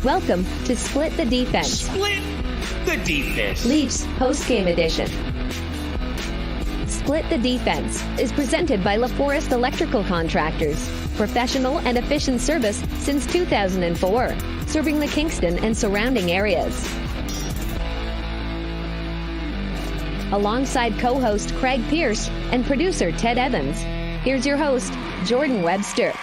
Welcome to Split the Defense. Split the Defense. LEAFS Postgame Edition. Split the Defense is presented by LaForest Electrical Contractors. Professional and efficient service since 2004, serving the Kingston and surrounding areas. Alongside co-host Craig Pearce and producer Ted Evans, here's your host, Jordan Webster.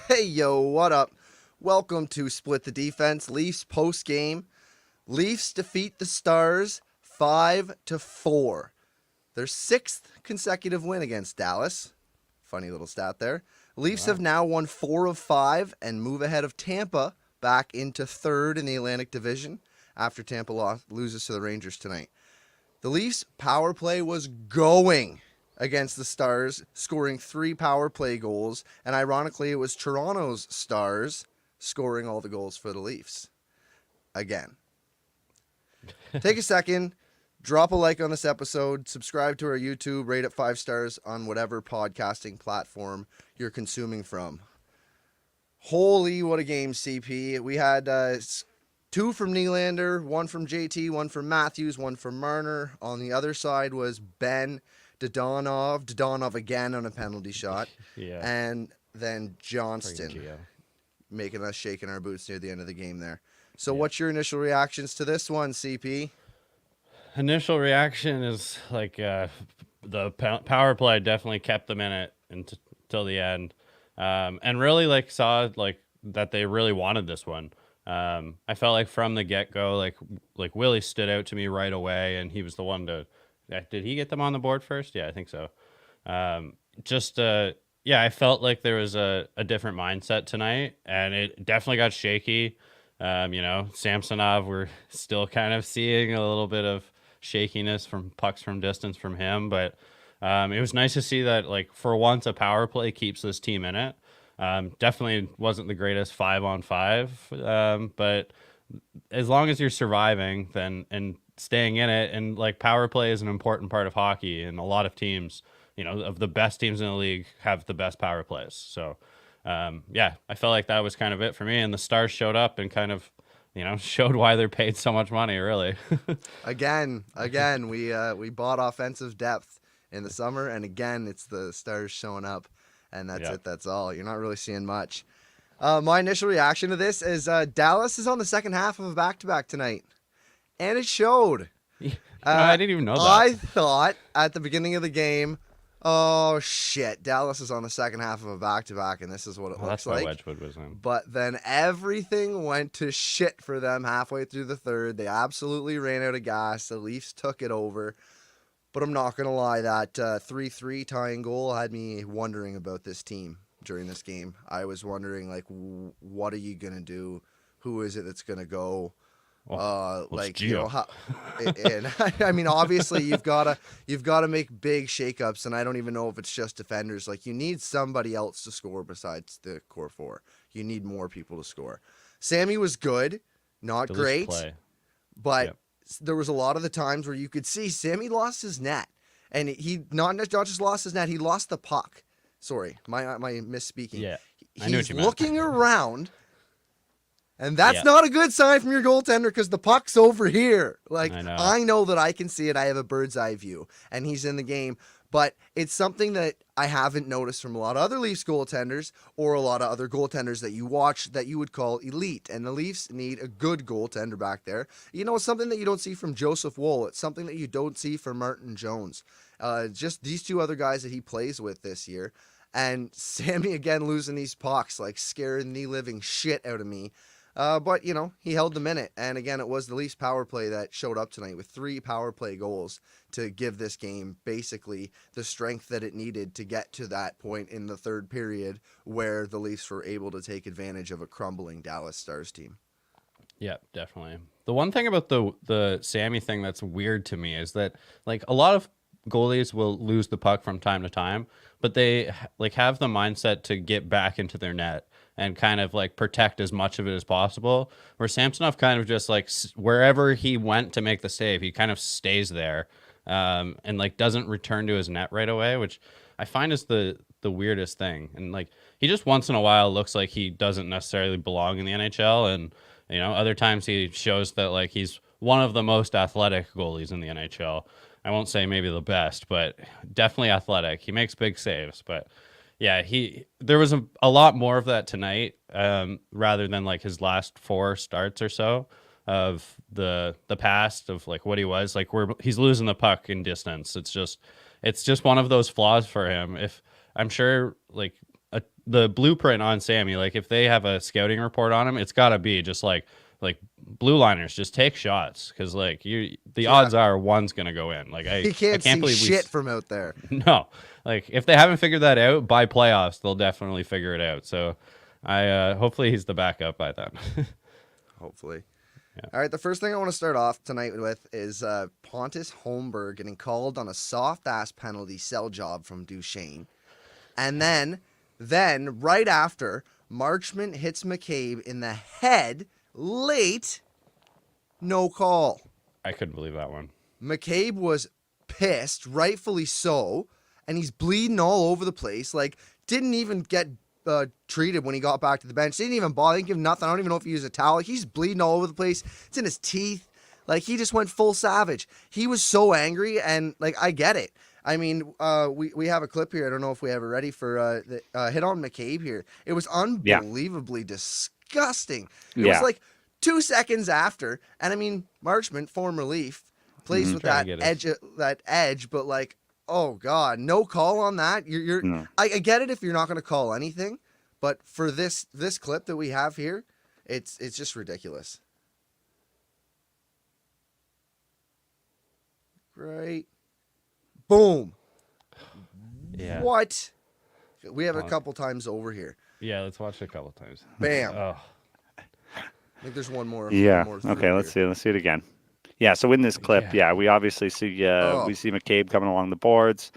Hey, yo, what up? Welcome to Split the Defense, Leafs post-game. Leafs defeat the Stars 5-4. Their sixth consecutive win against Dallas. Funny little stat there. Leafs have now won 4 of 5 and move ahead of Tampa back into third in the Atlantic Division after Tampa loses to the Rangers tonight. The Leafs' power play was going against the Stars, scoring 3 power play goals, and ironically, it was Toronto's Stars scoring all the goals for the Leafs. Again. Take a second, drop a like on this episode, subscribe to our YouTube, rate it 5 stars on whatever podcasting platform you're consuming from. Holy, what a game, CP. We had 2 from Nylander, 1 from JT, 1 from Matthews, 1 from Marner. On the other side was Ben Dodonov again on a penalty shot. Yeah. And then Johnston making us shaking our boots near the end of the game there. So what's your initial reactions to this one, CP? Initial reaction is like the power play definitely kept them in it until the end. And really like saw like that they really wanted this one. I felt like from the get-go, like Willie stood out to me right away, and he was the one to... Did he get them on the board first? Yeah, I think so. I felt like there was a different mindset tonight, and it definitely got shaky. Samsonov, we're still kind of seeing a little bit of shakiness from pucks from distance from him, but it was nice to see that, like, for once, a power play keeps this team in it. Definitely wasn't the greatest 5-on-5, but as long as you're surviving, and staying in it, and like power play is an important part of hockey, and a lot of teams, of the best teams in the league have the best power plays. So I felt like that was kind of it for me, and the Stars showed up and kind of showed why they're paid so much money, really. again we bought offensive depth in the summer, and again it's the Stars showing up, and that's all. You're not really seeing much. My initial reaction to this is Dallas is on the second half of a back-to-back tonight. And it showed. I didn't even know that. I thought at the beginning of the game, oh, shit, Dallas is on the second half of a back-to-back, and this is what it looks like. That's what Wedgwood was in. But then everything went to shit for them halfway through the third. They absolutely ran out of gas. The Leafs took it over. But I'm not going to lie, that 3-3 tying goal had me wondering about this team during this game. I was wondering, like, what are you going to do? Who is it that's going to go? How, and I mean, obviously you've got to make big shakeups, and I don't even know if it's just defenders. Like, you need somebody else to score besides the core 4. You need more people to score. Sammy was good, not great, but there was a lot of the times where you could see Sammy lost his net, and he not just lost his net, he lost the puck. Sorry, my misspeaking. Yeah, I knew what you meant. Looking around. And that's not a good sign from your goaltender, because the puck's over here. Like, I know that I can see it. I have a bird's eye view, and he's in the game. But it's something that I haven't noticed from a lot of other Leafs goaltenders, or a lot of other goaltenders that you watch that you would call elite. And the Leafs need a good goaltender back there. It's something that you don't see from Joseph Woll. It's something that you don't see from Martin Jones. Just these 2 other guys that he plays with this year. And Sammy again losing these pucks, like scaring the living shit out of me. But, you know, he held the minute. And again, it was the Leafs power play that showed up tonight with 3 power play goals to give this game basically the strength that it needed to get to that point in the third period where the Leafs were able to take advantage of a crumbling Dallas Stars team. Yeah, definitely. The one thing about the Sammy thing that's weird to me is that, like, a lot of goalies will lose the puck from time to time, but they like have the mindset to get back into their net and kind of like protect as much of it as possible. Where Samsonov kind of just like wherever he went to make the save, he kind of stays there, and like doesn't return to his net right away, which I find is the weirdest thing. And like he just once in a while looks like he doesn't necessarily belong in the NHL, and you know, other times he shows that like he's one of the most athletic goalies in the NHL. I won't say maybe the best, but definitely athletic. He makes big saves, but yeah, there was a lot more of that tonight, rather than like his last 4 starts or so of the past of like what he was like. Where he's losing the puck in distance. It's just one of those flaws for him. If I'm sure like the blueprint on Sammy, like if they have a scouting report on him, it's got to be just like blue liners, just take shots, because like the odds are one's gonna go in. Like he can't see believe shit from out there. No, like if they haven't figured that out by playoffs, they'll definitely figure it out. So I hopefully he's the backup by then. Hopefully. Yeah. All right, the first thing I want to start off tonight with is Pontus Holmberg getting called on a soft-ass penalty cell job from Duchesne. And then right after, Marchment hits McCabe in the head late, no call. I couldn't believe that one. McCabe was pissed, rightfully so, and he's bleeding all over the place. Like, didn't even get treated when he got back to the bench. Didn't even bother. Didn't give nothing. I don't even know if he used a towel. Like, he's bleeding all over the place. It's in his teeth. Like, he just went full savage. He was so angry, and, like, I get it. I mean, we have a clip here. I don't know if we have it ready for the hit on McCabe here. It was unbelievably disgusting. It was like 2 seconds after, and I mean, Marchment, former Leaf, plays with that edge, but like, oh god, no call on that. I get it if you're not going to call anything, but for this clip that we have here, it's just ridiculous. Right. Boom. Yeah. What? We have a couple times over here. Yeah, let's watch it a couple times. Bam. Oh. I think there's one more. Yeah. One more Okay. Let's see it again. Yeah. So in this clip, we obviously see we see McCabe coming along the boards.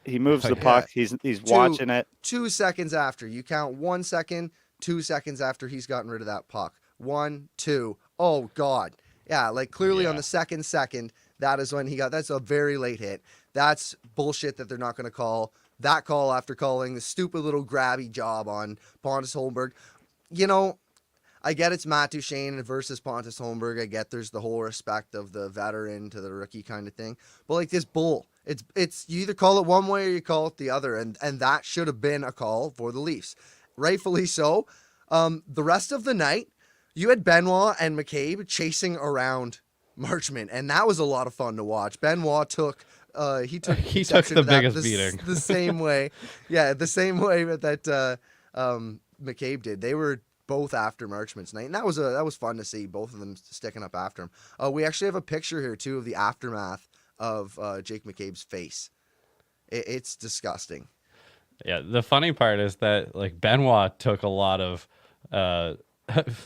He moves the puck. He's watching it. 2 seconds after, you count 1 second. 2 seconds after he's gotten rid of that puck. 1, 2. Oh god. Yeah. Like clearly on the second. That is when he got. That's a very late hit. That's bullshit that they're not going to call that call after calling the stupid little grabby job on Pontus Holmberg. You know, I get it's Matt Duchesne versus Pontus Holmberg. I get there's the whole respect of the veteran to the rookie kind of thing. But like this bull, it's you either call it one way or you call it the other, and that should have been a call for the Leafs, rightfully so. The rest of the night, you had Benoit and McCabe chasing around Marchment, and that was a lot of fun to watch. Benoit took he took the biggest beating the same way, the same way that McCabe did. They were both after Marchment's night, and that was fun to see both of them sticking up after him. We actually have a picture here too of the aftermath of Jake McCabe's face. It's disgusting. Yeah, the funny part is that like Benoit took a lot of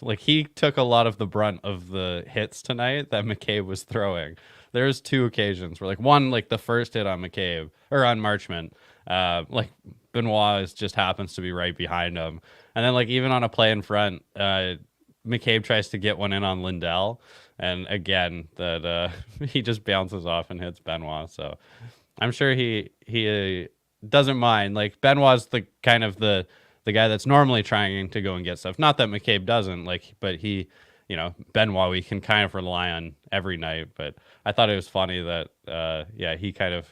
like he took a lot of the brunt of the hits tonight that McCabe was throwing. There's 2 occasions where like one, like the first hit on McCabe or on Marchment, like Benoit just happens to be right behind him. And then like even on a play in front, McCabe tries to get one in on Lindell. And again, that he just bounces off and hits Benoit. So I'm sure he doesn't mind. Like Benoit's the kind of the guy that's normally trying to go and get stuff. Not that McCabe doesn't, like, but he, you know, Benoit we can kind of rely on every night. But I thought it was funny that, he kind of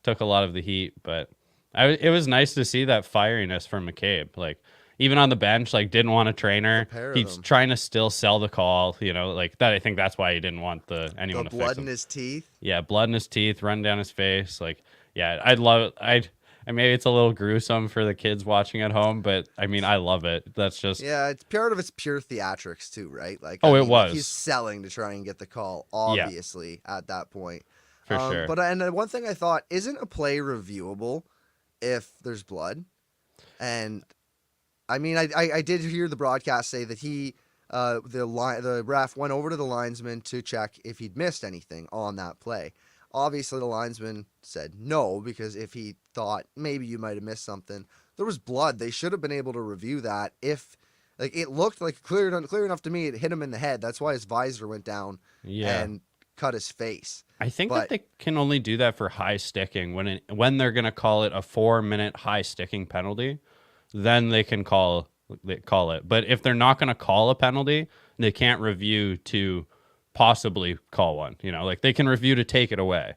took a lot of the heat. But it was nice to see that fieriness from McCabe. Like, even on the bench, like, didn't want a trainer. He's trying to still sell the call, you know, like that. I think that's why he didn't want anyone to fix him. Blood in his teeth. Yeah, blood in his teeth, run down his face. Like, yeah, maybe it's a little gruesome for the kids watching at home, but I mean, I love it. That's just it's part of it's pure theatrics too, right? Like, it like, was. he's selling to try and get the call, obviously, at that point. For sure. But and one thing I thought, isn't a play reviewable if there's blood? And I mean, I did hear the broadcast say that the ref went over to the linesman to check if he'd missed anything on that play. Obviously, the linesman said no, because if he thought maybe you might have missed something, there was blood. They should have been able to review that. If like it looked like clear enough to me, it hit him in the head. That's why his visor went down and cut his face. I think that they can only do that for high sticking when they're going to call it a 4-minute high sticking penalty, then they can call it. But if they're not going to call a penalty, they can't review to possibly call one. Like they can review to take it away.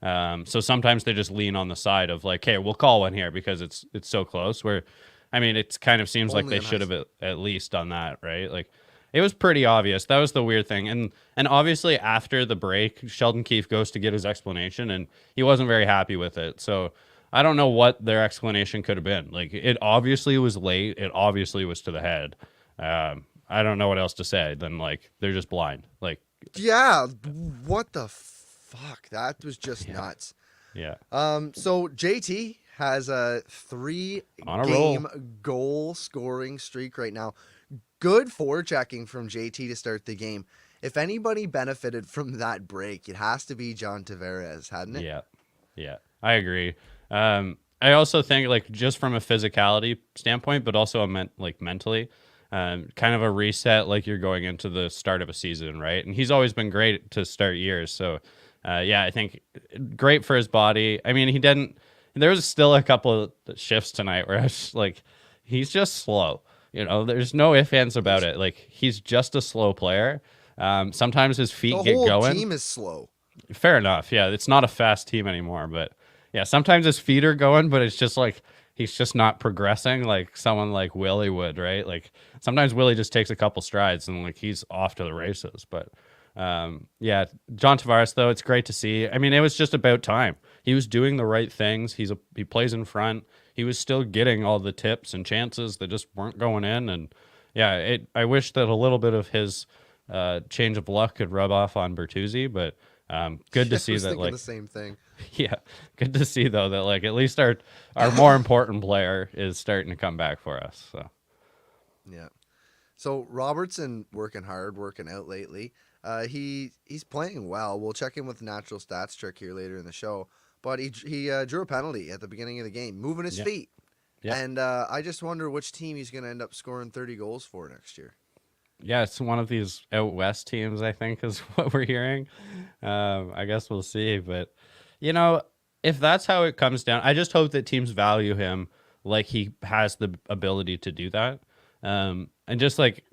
So sometimes they just lean on the side of like, hey, we'll call one here because it's so close. Where, I mean, it kind of seems like they should have at least done that, right? Like it was pretty obvious. That was the weird thing. And obviously after the break, Sheldon Keefe goes to get his explanation and he wasn't very happy with it. So I don't know what their explanation could have been. Like it obviously was late. It obviously was to the head. I don't know what else to say than like, they're just blind. Like, yeah, what the fuck? That was just nuts. Yeah. So JT has a 3-game goal scoring streak right now. Good forechecking from JT to start the game. If anybody benefited from that break, it has to be John Tavares, hadn't it? Yeah, I agree. I also think like just from a physicality standpoint, but also mentally, kind of a reset, like you're going into the start of a season, right? And he's always been great to start years. So, I think great for his body. I mean, there was still a couple of shifts tonight where I was like, he's just slow. There's no ifs, ands about it. Like he's just a slow player. Sometimes his feet get going. The whole team is slow. Fair enough. Yeah, it's not a fast team anymore, but yeah, sometimes his feet are going, but it's just like he's just not progressing like someone like Willie would, right? Like sometimes Willie just takes a couple strides and like he's off to the races. But John Tavares though, it's great to see. I mean, it was just about time. He was doing the right things. He plays in front. He was still getting all the tips and chances that just weren't going in. And yeah, I wish that a little bit of his change of luck could rub off on Bertuzzi, but good to see that like the same thing. Yeah, good to see though that like at least our more important player is starting to come back for us. So yeah, so Robertson working hard, working out lately. He's playing well. We'll check in with the natural stats trick here later in the show. But he drew a penalty at the beginning of the game, moving his feet. Yeah. And I just wonder which team he's going to end up scoring 30 goals for next year. Yeah, it's one of these out west teams, I think, is what we're hearing. I guess we'll see. But, if that's how it comes down, I just hope that teams value him like he has the ability to do that. And just like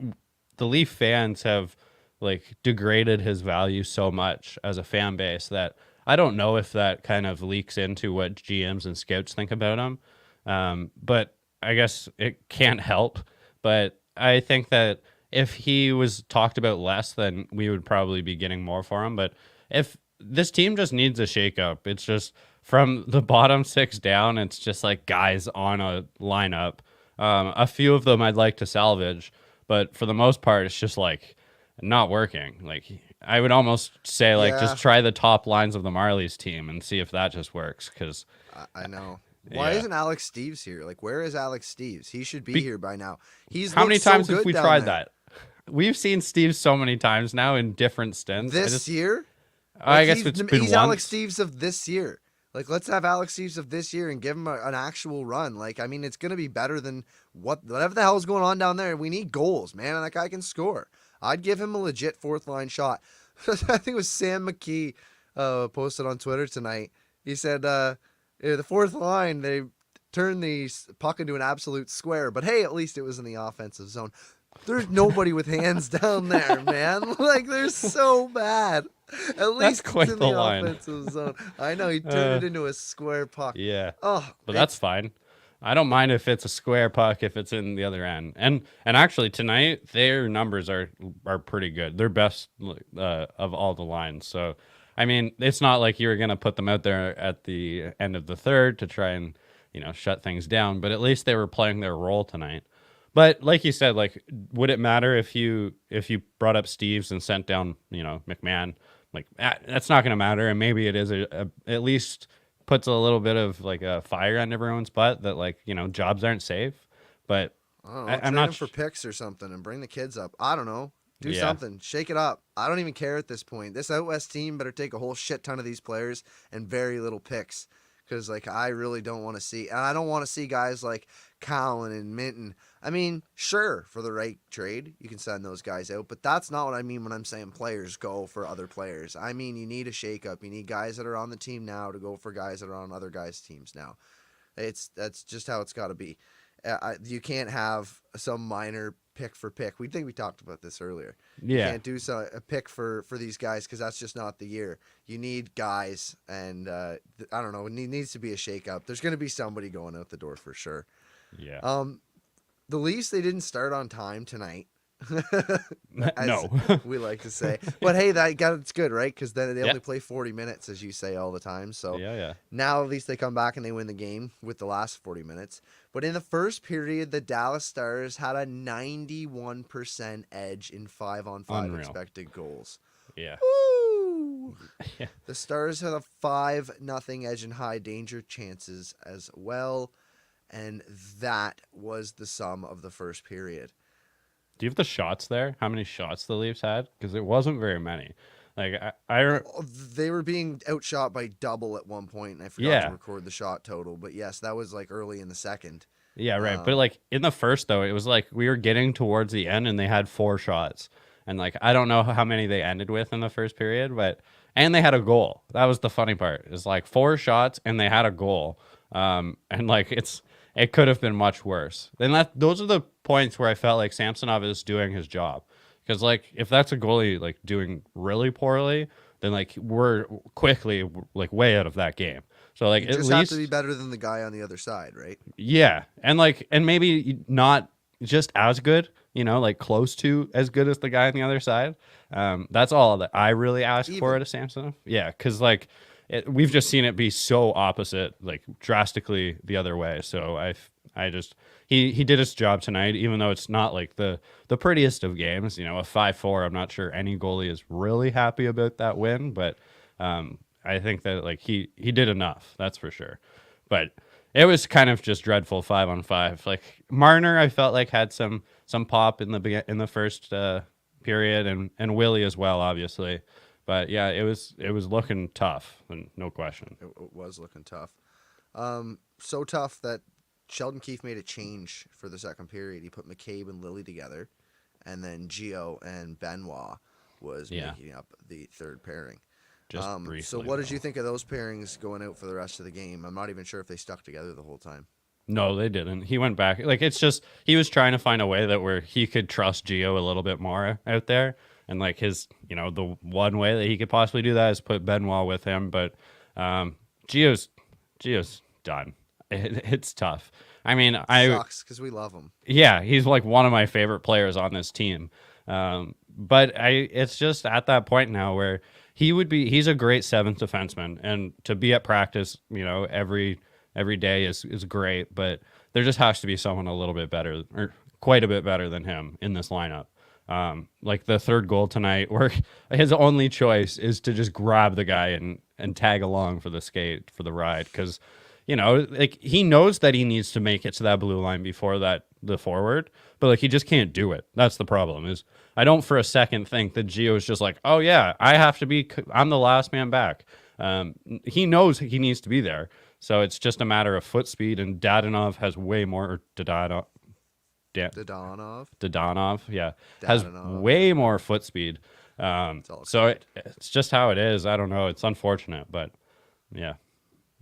the Leaf fans have like degraded his value so much as a fan base that I don't know if that kind of leaks into what GMs and scouts think about him. But I guess it can't help. But I think that if he was talked about less, then we would probably be getting more for him. But if this team just needs a shakeup, it's just from the bottom 6 down, it's just like guys on a lineup. A few of them I'd like to salvage, but for the most part, it's just like not working. Like I would almost say just try the top lines of the Marlies team and see if that just works. Because I know. Why isn't Alex Steves here? Like, where is Alex Steves? He should be here by now. How many times have we tried that? We've seen Steves so many times now in different stints. This year? I guess it's been he's once. Alex Steves of this year. Like, let's have Alex Steves of this year and give him an actual run. Like, I mean, it's going to be better than whatever the hell is going on down there. We need goals, man, and that guy can score. I'd give him a legit fourth-line shot. I think it was Sam McKee posted on Twitter tonight. He said, the fourth line, they turned the puck into an absolute square. But, hey, at least it was in the offensive zone. There's nobody with hands down there, man. Like, they're so bad. At least quite it's in the the line. offensive zone. I know, he turned it into a square puck. Yeah. Oh, but that's fine. I don't mind if it's a square puck if it's in the other end. And actually tonight their numbers are pretty good. They're best of all the lines. So I mean, it's not like you were gonna put them out there at the end of the third to try and shut things down. But at least they were playing their role tonight. But like you said, like, would it matter if you brought up Steves and sent down, McMahon? Like, that's not going to matter. And maybe it is at least puts a little bit of like a fire on everyone's butt that, like, jobs aren't safe. But I don't know, I'm trade not them for picks or something and bring the kids up. I don't know. Do Yeah. something. Shake it up. I don't even care at this point. This out west team better take a whole shit ton of these players and very little picks. Because, like, I really don't want to see... And I don't want to see guys like Cowan and Minton. I mean, sure, for the right trade, you can send those guys out. But that's not what I mean when I'm saying players go for other players. I mean, you need a shakeup. You need guys that are on the team now to go for guys that are on other guys' teams now. That's just how it's got to be. You can't have some minor pick for pick. We think we talked about this earlier. Yeah. You can't do a pick for these guys because that's just not the year. You need guys, and I don't know. It needs to be a shakeup. There's going to be somebody going out the door for sure. Yeah. The Leafs, they didn't start on time tonight. No. We like to say. But hey, it's good, right? Because then they only play 40 minutes, as you say all the time. So Yeah. now at least they come back and they win the game with the last 40 minutes. But in the first period, the Dallas Stars had a 91% edge in 5-on-5 expected goals. Yeah. Woo! Yeah. The Stars had a 5-0 edge in high danger chances as well. And that was the sum of the first period. Do you have the shots there? How many shots the Leafs had? Because it wasn't very many. Like they were being outshot by double at one point, and I forgot to record the shot total. But yes, that was like early in the second. Yeah, right. But like in the first though, it was like we were getting towards the end, and they had 4 shots, and like I don't know how many they ended with in the first period, and they had a goal. That was the funny part. It's like 4 shots, and they had a goal. And like it could have been much worse. Then those are the points where I felt like Samsonov is doing his job. Because, like, if that's a goalie, like, doing really poorly, then, like, we're quickly, like, way out of that game. So, like, you at just least... have to be better than the guy on the other side, right? Yeah. And, like, and maybe not just as good, like, close to as good as the guy on the other side. That's all that I really ask for at a Samsonov. Yeah, because, like, we've just seen it be so opposite, like, drastically the other way. So, I just... He did his job tonight, even though it's not like the prettiest of games. A 5-4. I'm not sure any goalie is really happy about that win, but I think that like he did enough. That's for sure. But it was kind of just dreadful 5-on-5. Like Marner, I felt like had some pop in the first period, and Willie as well, obviously. But yeah, it was looking tough, and no question. It was looking tough. So tough that Sheldon Keefe made a change for the second period. He put McCabe and Lilly together, and then Gio and Benoit was making up the third pairing. Just briefly. So what did you think of those pairings going out for the rest of the game? I'm not even sure if they stuck together the whole time. No, they didn't. He went back. Like, it's just he was trying to find a way where he could trust Gio a little bit more out there. And like his, the one way that he could possibly do that is put Benoit with him. But Gio's done. It's tough. I mean, sucks because we love him. Yeah, he's like one of my favorite players on this team. But it's just at that point now where he's a great 7th defenseman, and to be at practice, every day is great. But there just has to be someone a little bit better, or quite a bit better than him in this lineup. Like the third goal tonight, where his only choice is to just grab the guy and tag along for the ride, because. Like he knows that he needs to make it to that blue line before the forward, but like he just can't do it. That's the problem. Is I don't for a second think that Gio is just like, oh yeah, I'm the last man back. He knows he needs to be there, so it's just a matter of foot speed. And Dadonov has way more. Dadonov, yeah, has way more foot speed. So it's just how it is. I don't know. It's unfortunate, but yeah.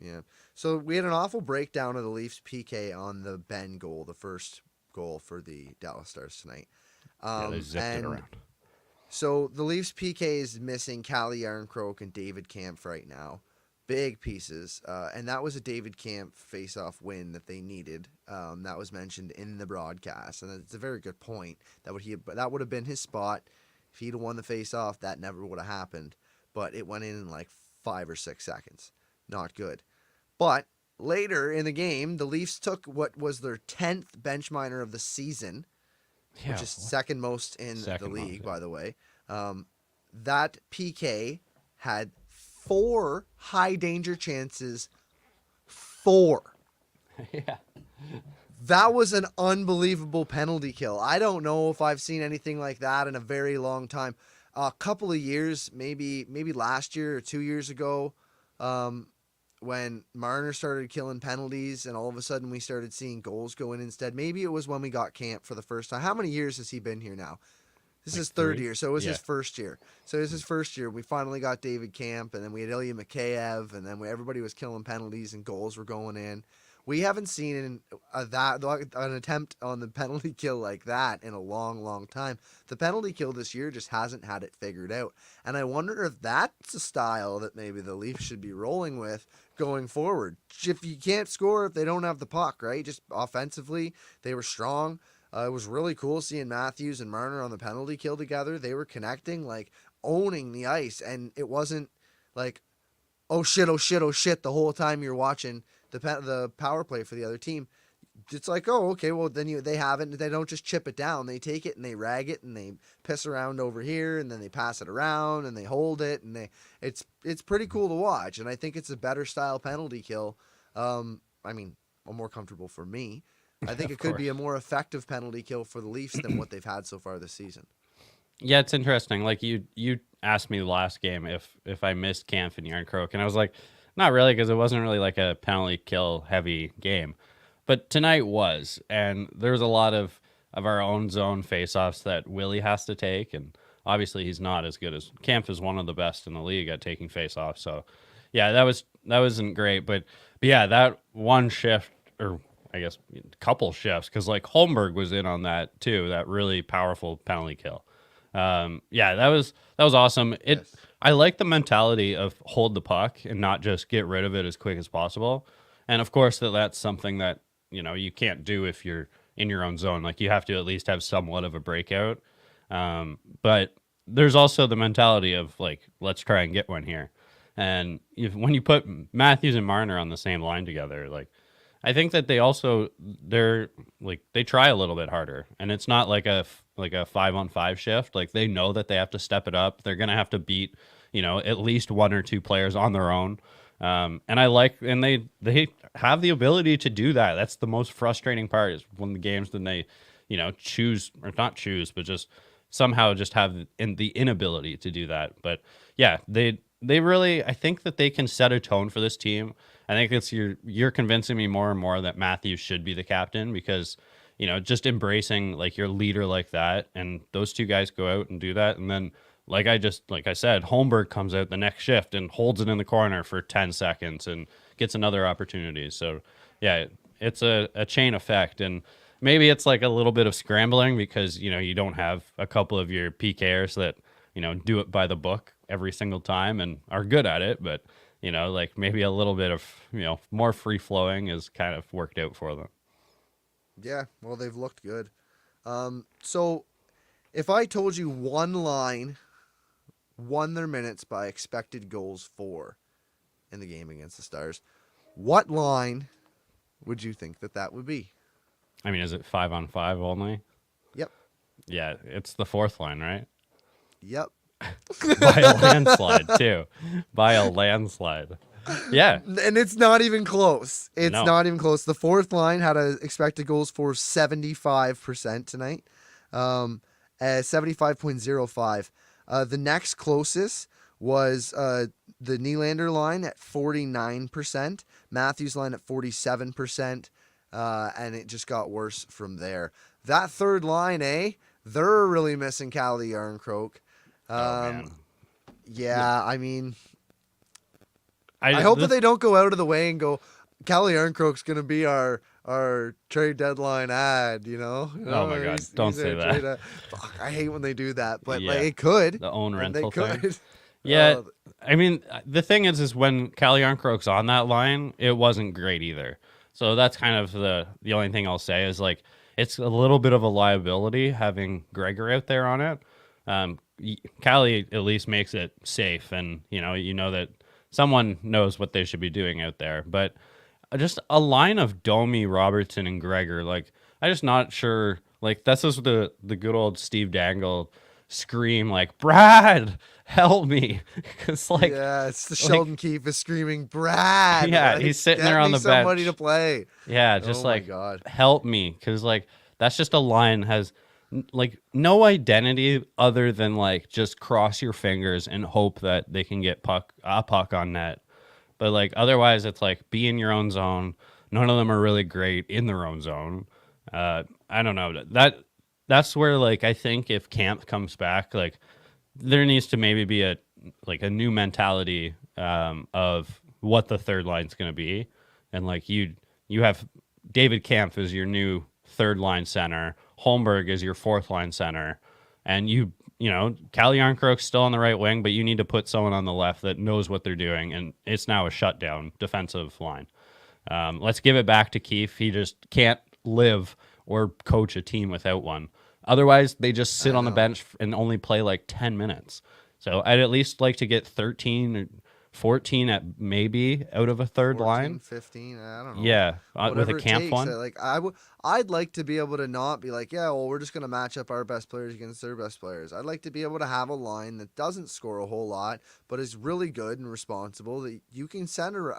Yeah. So we had an awful breakdown of the Leafs PK on the Ben goal, the first goal for the Dallas Stars tonight. They zipped it around. So the Leafs PK is missing Calle Yarncroke and David Kampf right now. Big pieces. And that was a David Kampf face-off win that they needed. That was mentioned in the broadcast. And it's a very good point. That would have been his spot. If he'd have won the face-off, that never would have happened. But it went in like 5 or 6 seconds. Not good. But later in the game, the Leafs took what was their 10th bench minor of the season, which is second most in the league, by the way. That PK had 4 high danger chances. 4. Yeah. That was an unbelievable penalty kill. I don't know if I've seen anything like that in a very long time. A couple of years, maybe last year or 2 years ago, when Marner started killing penalties and all of a sudden we started seeing goals go in instead. Maybe it was when we got Camp for the first time. How many years has he been here now? This is his third year, so it was his first year. So it was his first year. We finally got David Camp, and then we had Ilya Mikheyev, and then everybody was killing penalties and goals were going in. We haven't seen an attempt on the penalty kill like that in a long, long time. The penalty kill this year just hasn't had it figured out. And I wonder if that's a style that maybe the Leafs should be rolling with going forward. If you can't score if they don't have the puck, right? Just offensively, they were strong. It was really cool seeing Matthews and Marner on the penalty kill together. They were connecting, like owning the ice. And it wasn't like, oh shit, the whole time you're watching the power play for the other team. It's like, oh, okay, well, then they have it, and they don't just chip it down. They take it, and they rag it, and they piss around over here, and then they pass it around, and they hold it, and it's pretty cool to watch, and I think it's a better style penalty kill. I mean, more comfortable for me. I think it could be a more effective penalty kill for the Leafs than what they've had so far this season. Yeah, it's interesting. Like, you asked me last game if I missed Kampf and Yarncroke, and I was like, not really, because it wasn't really like a penalty kill heavy game. But tonight was, and there's a lot of our own zone faceoffs that Willie has to take, and obviously he's not as good as Kampf is one of the best in the league at taking faceoffs. So, yeah, that wasn't great, but yeah, that one shift, or I guess a couple shifts, because like Holmberg was in on that too, that really powerful penalty kill. Yeah, that was awesome. Yes. I like the mentality of hold the puck and not just get rid of it as quick as possible. And of course that's something that, you can't do if you're in your own zone. Like, you have to at least have somewhat of a breakout. But there's also the mentality of like, let's try and get one here. And when you put Matthews and Marner on the same line together, like, I think that they try a little bit harder, and it's not like a 5-on-5 shift. Like, they know that they have to step it up. They're going to have to beat, at least one or two players on their own. And they have the ability to do that. That's the most frustrating part, is when the games, when they, choose, or not choose, but just somehow just have the inability to do that. But yeah, they really, I think that they can set a tone for this team. I think it's you're convincing me more and more that Matthews should be the captain, because, just embracing like your leader like that, and those two guys go out and do that. And then, like I said, Holmberg comes out the next shift and holds it in the corner for 10 seconds and gets another opportunity. So yeah, it's a chain effect. And maybe it's like a little bit of scrambling because, you don't have a couple of your PKers that, do it by the book every single time and are good at it. But, like maybe a little bit of, more free flowing is kind of worked out for them. Yeah, well, they've looked good. So if I told you one line won their minutes by expected goals for in the game against the Stars, what line would you think that would be? I mean, is it 5-on-5 only? Yep. Yeah, it's the fourth line, right? Yep. By a landslide, too. By a landslide. Yeah. And it's not even close. Not even close. The fourth line had a expected goals for 75% tonight. 75.05. The next closest was the Nylander line at 49%, Matthews line at 47%, and it just got worse from there. That third line, they're really missing Calle Yarncroke. Man. Yeah, I mean, I hope that they don't go out of the way and go, Calle Yarncroke's going to be our trade deadline ad, Oh my God, don't say that. Fuck, I hate when they do that, but like, it could. The own rental thing. Yeah, I mean, the thing is when Calle Yarncroke's on that line, it wasn't great either. So that's kind of the only thing I'll say is, like, it's a little bit of a liability having Gregor out there on it. Calle at least makes it safe, and you know that someone knows what they should be doing out there. But just a line of Domi, Robertson, and Gregor. Like, I'm just not sure. Like, this is the good old Steve Dangle scream, like, Brad, help me. Because, like, yeah, it's the Sheldon Keefe is screaming, Brad. Yeah, like, he's sitting there on the somebody bench. to play. Yeah, just oh my like, God. help me. Because, like, that's just a line has, like, no identity other than, like, just cross your fingers and hope that they can get a puck on net. But, like, otherwise, it's like, be in your own zone. None of them are really great in their own zone. I don't know. That's where, like, I think if Camp comes back, like, there needs to maybe be a new mentality of what the third line's going to be. And, like, you have David Kampf as your new third line center. Holmberg is your fourth line center. And you know, Calle Yarncroke's still on the right wing, but you need to put someone on the left that knows what they're doing. And it's now a shutdown defensive line. Let's give it back to Keefe. He just can't live or coach a team without one. Otherwise, they just sit on the bench and only play like 10 minutes. So I'd at least like to get 13 or 14 at maybe out of a third 14, line. 15, I don't know. Yeah, with a Camp takes. one. Like, I'd like to be able to not be like, yeah, well, we're just going to match up our best players against their best players. I'd like to be able to have a line that doesn't score a whole lot, but is really good and responsible that you can center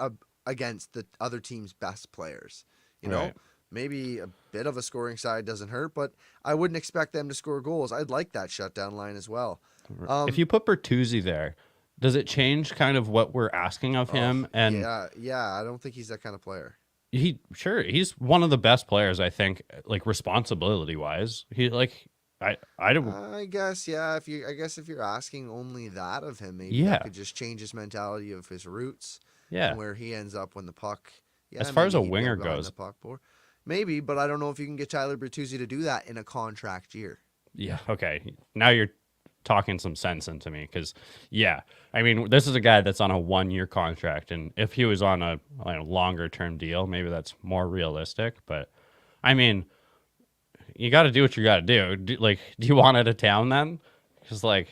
against the other team's best players. You know, maybe a bit of a scoring side doesn't hurt, but I wouldn't expect them to score goals. I'd like that shutdown line as well. If you put Bertuzzi there, does it change kind of what we're asking of him? And yeah, I don't think he's that kind of player. He's one of the best players, I think, like, responsibility wise. He, like, I don't. I guess, yeah. If you're asking only that of him, maybe that could just change his mentality of his roots. Yeah, and where he ends up when the puck. Yeah, as far as a winger goes, the puck maybe, but I don't know if you can get Tyler Bertuzzi to do that in a contract year. Yeah. Okay. Now you're talking some sense into me, because, yeah, I mean, this is a guy that's on a 1-year contract, and if he was on a longer term deal, maybe that's more realistic. But I mean, you got to do what you got to do. Do you want out of town then? Because, like,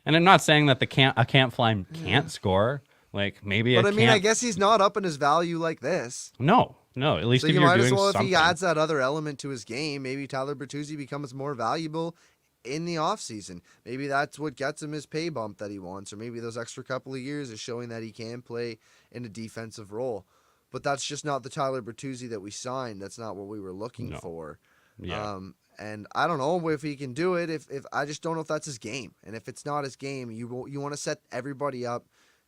and I'm not saying that a Camp line can't score. Like, maybe, but I mean, I guess he's not up in his value like this. No. At least so if you you're might doing as well, something. if he adds that other element to his game, maybe Tyler Bertuzzi becomes more valuable in the offseason. Maybe that's what gets him his pay bump that he wants, or maybe those extra couple of years is showing that he can play in a defensive role. But that's just not the Tyler Bertuzzi that we signed. That's not what we were looking for. Yeah. And I don't know if he can do it. If I just don't know if that's his game. And if it's not his game, you want to set everybody up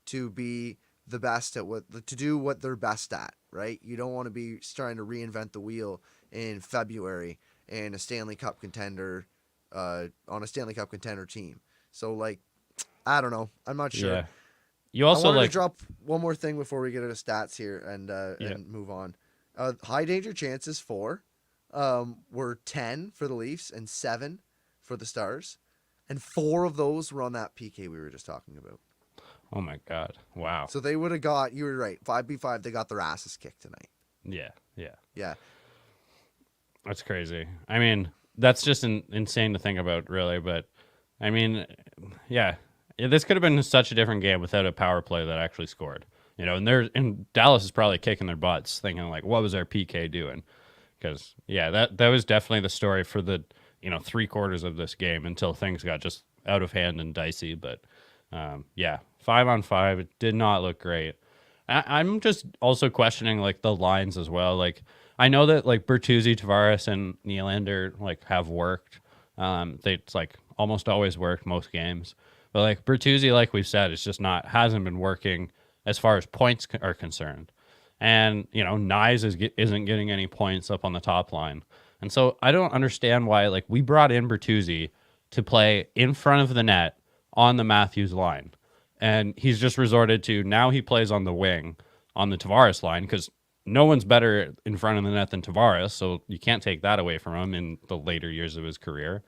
to be the best at to do what they're best at, right? You don't want to be trying to reinvent the wheel in February in a Stanley Cup contender, on a Stanley Cup contender team. So, like, I don't know. I'm not sure. Yeah. You also, I wanted to drop one more thing before we get into stats here and move on. High danger chances were 10 for the Leafs and 7 for the Stars, and 4 of those were on that PK we were just talking about. Oh my God! Wow. So they would have got. You were right. 5v5. They got their asses kicked tonight. Yeah. That's crazy. I mean, that's just insane to think about, really. But I mean, yeah, this could have been such a different game without a power play that actually scored. You know, and Dallas is probably kicking their butts, thinking, like, what was our PK doing? Because, yeah, that was definitely the story for the 3/4 of this game until things got just out of hand and dicey. But yeah, 5-on-5, it did not look great. I'm just also questioning, like, the lines as well. Like, I know that, like, Bertuzzi, Tavares, and Nylander, like, have worked. It's like almost always worked most games. But, like, Bertuzzi, like we've said, it's just hasn't been working as far as points are concerned. And, Nyes isn't getting any points up on the top line. And so I don't understand why, like, we brought in Bertuzzi to play in front of the net on the Matthews line. And he's just resorted to, now he plays on the wing on the Tavares line, because no one's better in front of the net than Tavares, so you can't take that away from him in the later years of his career.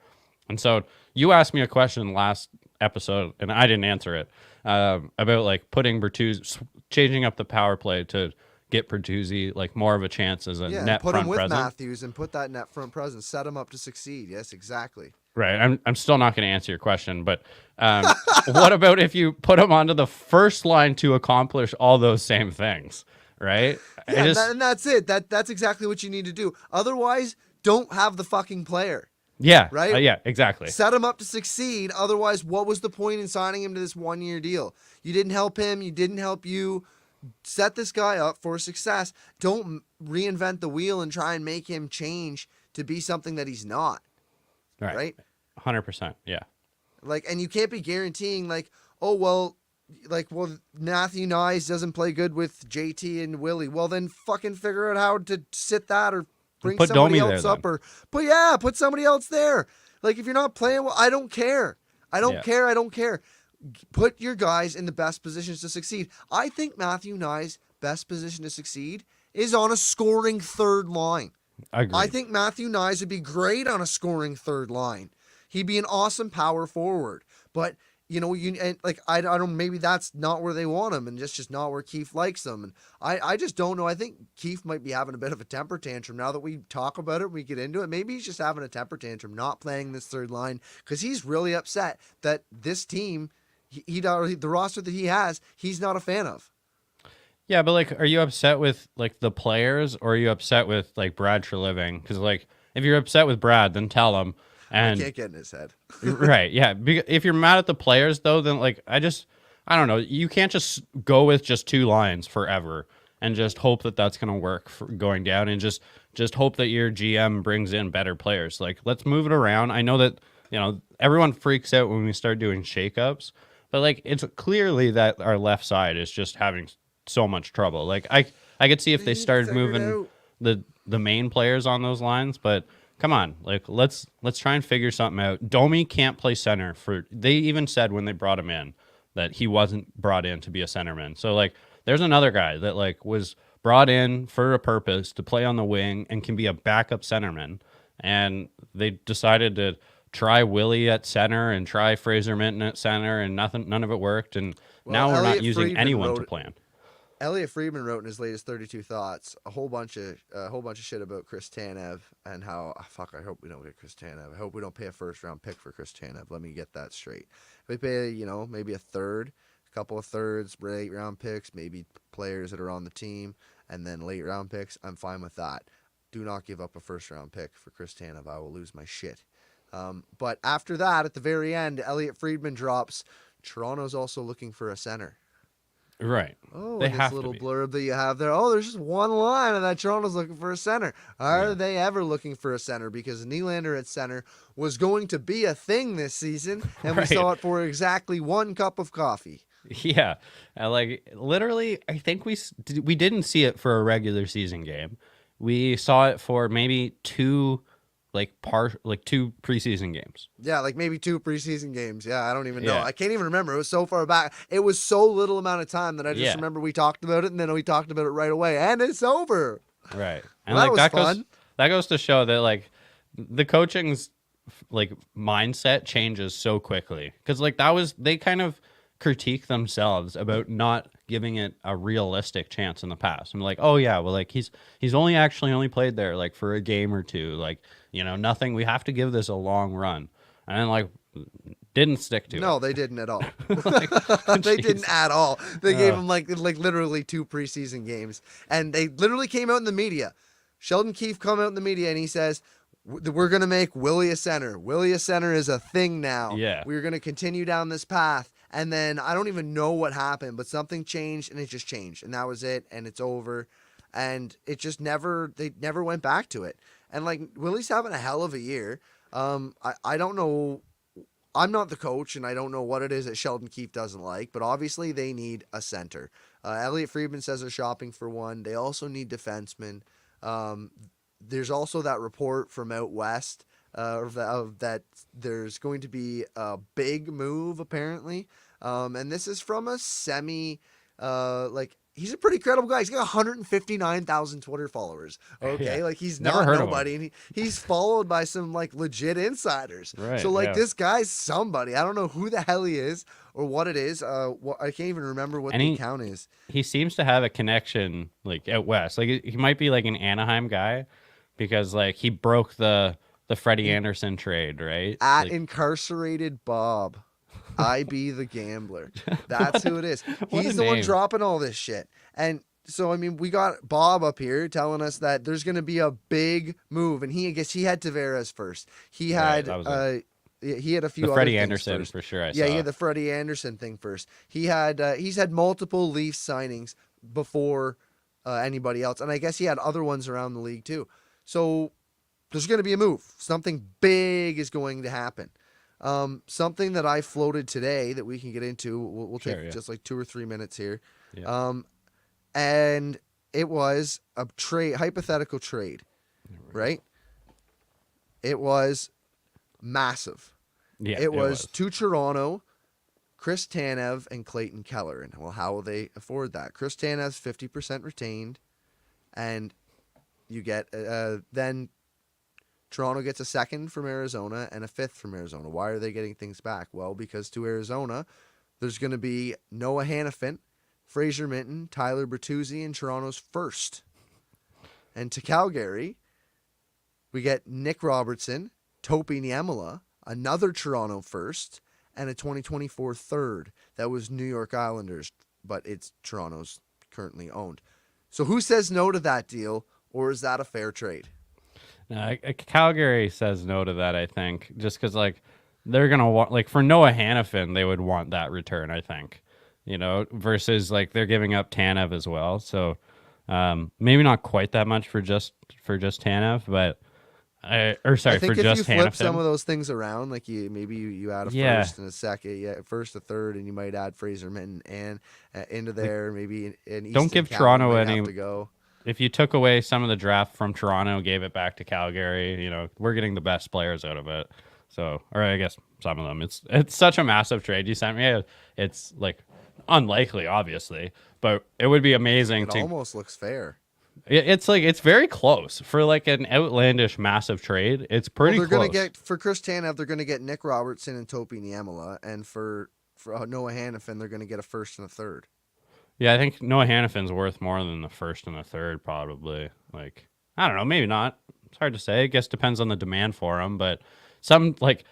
And so you asked me a question last episode, and I didn't answer it, about, like, putting Bertuzzi, changing up the power play to get Bertuzzi, like, more of a chance as a net front presence. Put him with Matthews and put that net front presence, set him up to succeed. Yes, exactly. Right. I'm still not going to answer your question, but what about if you put him onto the first line to accomplish all those same things, right? Yeah, and that's it. That's exactly what you need to do. Otherwise, don't have the fucking player. Yeah. Right? Yeah, exactly. Set him up to succeed. Otherwise, what was the point in signing him to this 1-year deal? You didn't help him. You didn't help you. Set this guy up for success. Don't reinvent the wheel and try and make him change to be something that he's not. Right? 100%. Yeah. Like, and you can't be guaranteeing like, oh, well, Matthew Nyes doesn't play good with JT and Willie. Well, then fucking figure out how to sit that or bring put somebody Domi else there, up then. or put somebody else there. Like, if you're not playing well, I don't care. I don't care. Put your guys in the best positions to succeed. I think Matthew Nyes' best position to succeed is on a scoring third line. I think Matthew Nyes would be great on a scoring third line. He'd be an awesome power forward. But I don't. Maybe that's not where they want him, and just not where Keefe likes him. And I just don't know. I think Keefe might be having a bit of a temper tantrum now that we talk about it. We get into it. Maybe he's just having a temper tantrum, not playing this third line because he's really upset that this team, the roster that he has, he's not a fan of. Yeah, but like, are you upset with like the players, or are you upset with like Brad Treliving? Because like, if you're upset with Brad, then tell him. And I can't get in his head. Right. Yeah. If you're mad at the players, though, then like I don't know. You can't just go with just 2 lines forever and just hope that that's going to work for going down, and just hope that your GM brings in better players. Like, let's move it around. I know that, everyone freaks out when we start doing shakeups, but like, it's clearly that our left side is just having so much trouble. Like, I could see if they started moving the main players on those lines, but come on, like let's try and figure something out. Domi can't play center they even said when they brought him in that he wasn't brought in to be a centerman. So like, there's another guy that like was brought in for a purpose to play on the wing and can be a backup centerman. And they decided to try Willie at center and try Fraser Minton at center, and none of it worked. And now we're not using anyone to plan. Elliot Friedman wrote in his latest 32 Thoughts a whole bunch of shit about Chris Tanev and how I hope we don't get Chris Tanev. I hope we don't pay a first-round pick for Chris Tanev. Let me get that straight. If we pay, maybe a couple of thirds, late-round picks, maybe players that are on the team, and then late-round picks, I'm fine with that. Do not give up a first-round pick for Chris Tanev. I will lose my shit. But after that, at the very end, Elliot Friedman drops, Toronto's also looking for a center. Right. Oh, they this have little to be. blurb that you have there. Oh, there's just one line of that Toronto's looking for a center. Are they ever looking for a center? Because Nylander at center was going to be a thing this season, and we saw it for exactly 1 cup of coffee. Yeah. Like, literally, I think we didn't see it for a regular season game. We saw it for maybe 2 preseason games. Yeah, like maybe 2 preseason games. Yeah, I don't even know. Yeah. I can't even remember. It was so far back. It was so little amount of time that I just remember we talked about it, and then we talked about it right away, and it's over. Right. And well, that was fun. That goes to show that like the coaching's like mindset changes so quickly, because like they kind of critique themselves about not giving it a realistic chance in the past. I'm like, oh yeah, well, like he's only played there like for a game or 2, like, nothing. We have to give this a long run, and then like didn't stick to it. No, they didn't at all. Like, they didn't at all. They gave him like literally 2 preseason games, and they literally came out in the media. Sheldon Keefe come out in the media and he says, we're going to make Willie a center. Willie a center is a thing now. Yeah. We're going to continue down this path. And then I don't even know what happened, but something changed, and it just changed. And that was it, and it's over. And it just they never went back to it. And like, Willie's having a hell of a year. I don't know. I'm not the coach, and I don't know what it is that Sheldon Keefe doesn't like, but obviously they need a center. Elliot Friedman says they're shopping for one. They also need defensemen. There's also that report from out west that there's going to be a big move, apparently. And this is from a he's a pretty credible guy. He's got 159,000 Twitter followers. Okay. Yeah. Like, he's Never not heard of nobody. And he's followed by some like legit insiders. Right, So like, yeah. this guy's somebody. I don't know who the hell he is or what it is. I can't even remember what the account is. He seems to have a connection like out west. Like, he might be like an Anaheim guy, because like he broke the Freddie Anderson trade, right? At like, Incarcerated Bob. I be the gambler. That's who it is. He's the one name. dropping all this shit. And So I mean, we got Bob up here telling us that there's going to be a big move, and I guess he had Tavares first. He had he had a few the other Freddie things Anderson first. for sure. He had the Freddie Anderson thing first. He had he's had multiple Leafs signings before anybody else, and I guess he had other ones around the league too. So there's going to be a move. Something big is going to happen. Something that I floated today that we can get into. We'll take just like 2 or 3 minutes here. Yeah. And it was a hypothetical trade, right? It was massive. Yeah, it was to Toronto, Chris Tanev and Clayton Keller. And well, how will they afford that? Chris Tanev's 50% retained, and you get then Toronto gets a second from Arizona and a fifth from Arizona. Why are they getting things back? Well, because to Arizona, there's going to be Noah Hannafin, Fraser Minton, Tyler Bertuzzi, and Toronto's first. And to Calgary, we get Nick Robertson, Topi Niemela, another Toronto first, and a 2024 third. That was New York Islanders, but it's Toronto's currently owned. So who says no to that deal, or is that a fair trade? Calgary says no to that, I think, just because like they're gonna want, like, for Noah Hannafin, they would want that return, I think, versus like they're giving up Tanev as well. So maybe not quite that much for just Tanev, but I think if you flip Hannafin. some of those things around, like you add a first and a second, first a third, and you might add Fraser Minton and into there, maybe an Easton don't give Cowan Toronto might any. have to go. If you took away some of the draft from Toronto, gave it back to Calgary, we're getting the best players out of it. So, or I guess some of them. It's such a massive trade you sent me. It's like unlikely, obviously, but it would be amazing. It almost looks fair. It's like it's very close for like an outlandish massive trade. It's pretty they're close. Going to get for Chris Tanev, they're going to get Nick Robertson and Topi Niemela, and for Noah Hannafin, they're going to get a first and a third. Yeah, I think Noah Hannafin's worth more than the first and the third, probably. Like, I don't know, maybe not. It's hard to say. I guess depends on the demand for him. But some like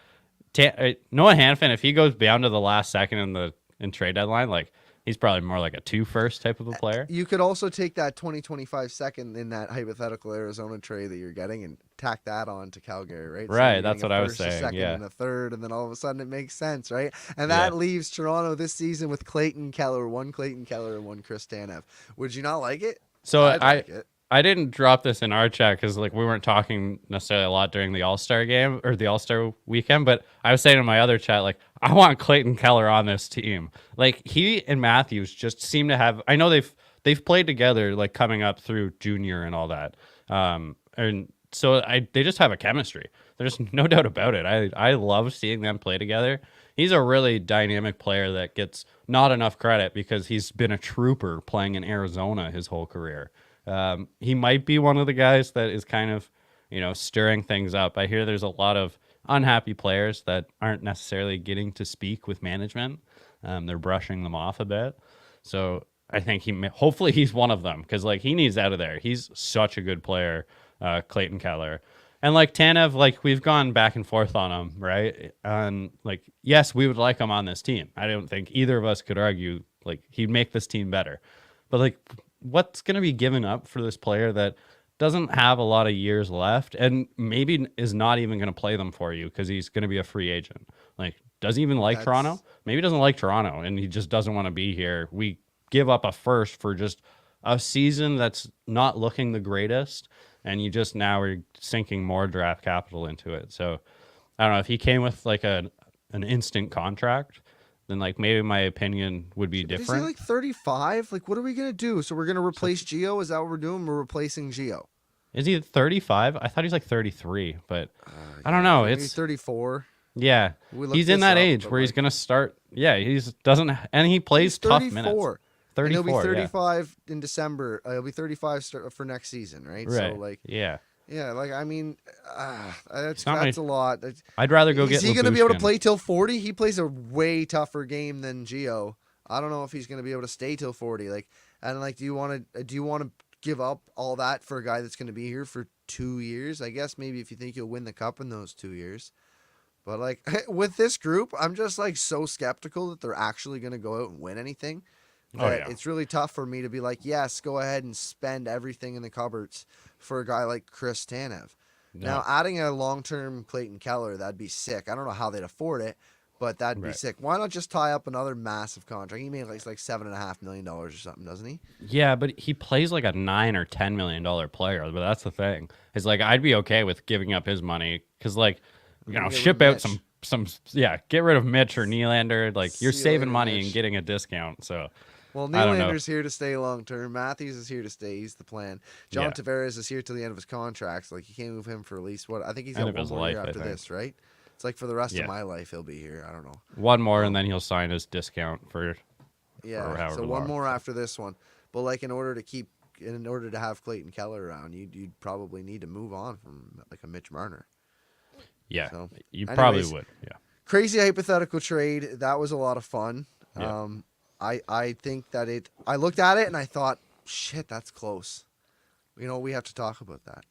Noah Hannafin, if he goes beyond to the last second in trade deadline, like he's probably more like a 2 first type of a player. You could also take that 2025 second in that hypothetical Arizona trade that you're getting and tack that on to Calgary, right? Right, So that's what I was saying. A second yeah, and a third, and then all of a sudden it makes sense, right? And that leaves Toronto this season with Clayton Keller, one Clayton Keller and one Chris Tanev. Would you not like it? So I didn't drop this in our chat because like we weren't talking necessarily a lot during the All-Star game or the All-Star weekend, but I was saying in my other chat, like, I want Clayton Keller on this team. Like, he and Matthews just seem to have, I know they've played together like coming up through junior and all that. And so they just have a chemistry. There's no doubt about it. I love seeing them play together. He's a really dynamic player that gets not enough credit because he's been a trooper playing in Arizona his whole career. He might be one of the guys that is kind of, stirring things up. I hear there's a lot of unhappy players that aren't necessarily getting to speak with management. They're brushing them off a bit. So I think hopefully he's one of them because like he needs out of there. He's such a good player, Clayton Keller. And like Tanev, like we've gone back and forth on him, right? And like, yes, we would like him on this team. I don't think either of us could argue like he'd make this team better. But like, what's going to be given up for this player that doesn't have a lot of years left and maybe is not even going to play them for you because he's going to be a free agent? Like, does he even like Toronto? Maybe he doesn't like Toronto and he just doesn't want to be here. We give up a first for just a season that's not looking the greatest, and you just now are sinking more draft capital into it. So I don't know if he came with like an instant contract, then like maybe my opinion would be different. Is he like 35? Like, what are we gonna do? So we're gonna replace Gio? Is that what we're doing? We're replacing Gio. Is he 35? I thought he's like 33, but I don't know. He's 34. Yeah, he's in that age where he's gonna start. Yeah, and he plays tough minutes. 34. And he'll be 35 in December. He'll be 35 for next season, right? Right. So like, yeah, like I mean, that's a lot. I'd rather go get. Is he going to be able to play till 40? He plays a way tougher game than Gio. I don't know if he's going to be able to stay till 40. Like, and like, do you want to give up all that for a guy that's going to be here for 2 years? I guess maybe if you think you'll win the cup in those 2 years. But like with this group, I'm just like so skeptical that they're actually going to go out and win anything. It's really tough for me to be like, yes, go ahead and spend everything in the cupboards for a guy like Chris Tanev. No. Now, adding a long-term Clayton Keller, that'd be sick. I don't know how they'd afford it, but that'd be sick. Why not just tie up another massive contract? He made like $7.5 million or something, doesn't he? Yeah, but he plays like a $9 or $10 million player. But that's the thing. It's like I'd be okay with giving up his money because, like, ship out get rid of Mitch or Nylander. Like, you're saving money and getting a discount. So. Well, Nylander's here to stay long term. Matthews is here to stay. He's the plan. John Tavares is here till the end of his contract. So, like, you can't move him for at least I think he's got one more year after this, right? It's like for the rest of my life he'll be here. I don't know. One more and then he'll sign his discount for so one more after this one. But like in order to have Clayton Keller around, you'd probably need to move on from like a Mitch Marner. Yeah, so, you probably would. Yeah. Crazy hypothetical trade. That was a lot of fun. Yeah. I think that I looked at it and I thought, shit, that's close. We have to talk about that.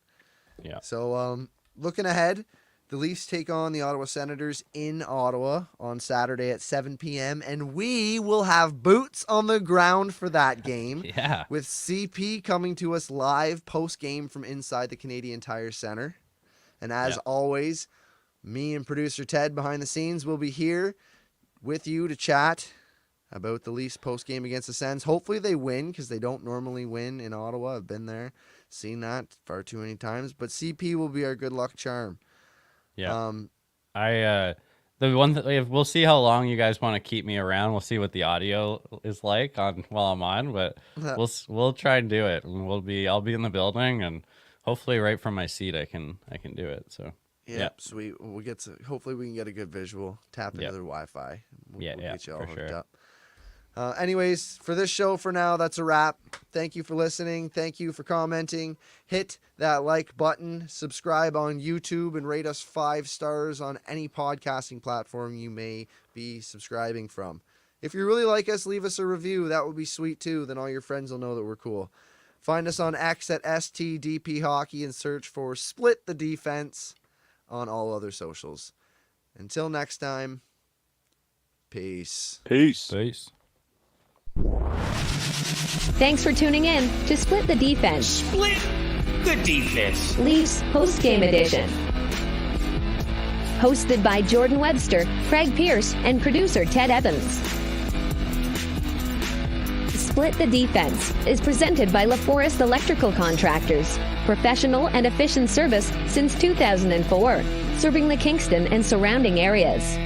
Yeah. So, looking ahead, the Leafs take on the Ottawa Senators in Ottawa on Saturday at 7 p.m. And we will have boots on the ground for that game. Yeah. With CP coming to us live post-game from inside the Canadian Tire Center. And as always, me and producer Ted behind the scenes will be here with you to chat about the Leafs post-game against the Sens. Hopefully they win because they don't normally win in Ottawa. I've been there, seen that far too many times. But CP will be our good luck charm. Yeah. The one that we'll see how long you guys want to keep me around. We'll see what the audio is like while I'm on, but we'll try and do it. And I'll be in the building and hopefully right from my seat I can do it. So. Yeah, sweet. We'll hopefully we can get a good visual. Tap into their Wi-Fi. We'll get you all hooked up. Anyways, for this show for now, that's a wrap. Thank you for listening. Thank you for commenting. Hit that like button. Subscribe on YouTube and rate us 5 stars on any podcasting platform you may be subscribing from. If you really like us, leave us a review. That would be sweet too. Then all your friends will know that we're cool. Find us on X at STDP Hockey and search for Split the Defense on all other socials. Until next time, peace. Thanks for tuning in to Split the Defense. Split the Defense. Leafs Postgame Edition. Hosted by Jordan Webster, Craig Pearce, and producer Ted Evans. Split the Defense is presented by LaForest Electrical Contractors. Professional and efficient service since 2004. Serving the Kingston and surrounding areas.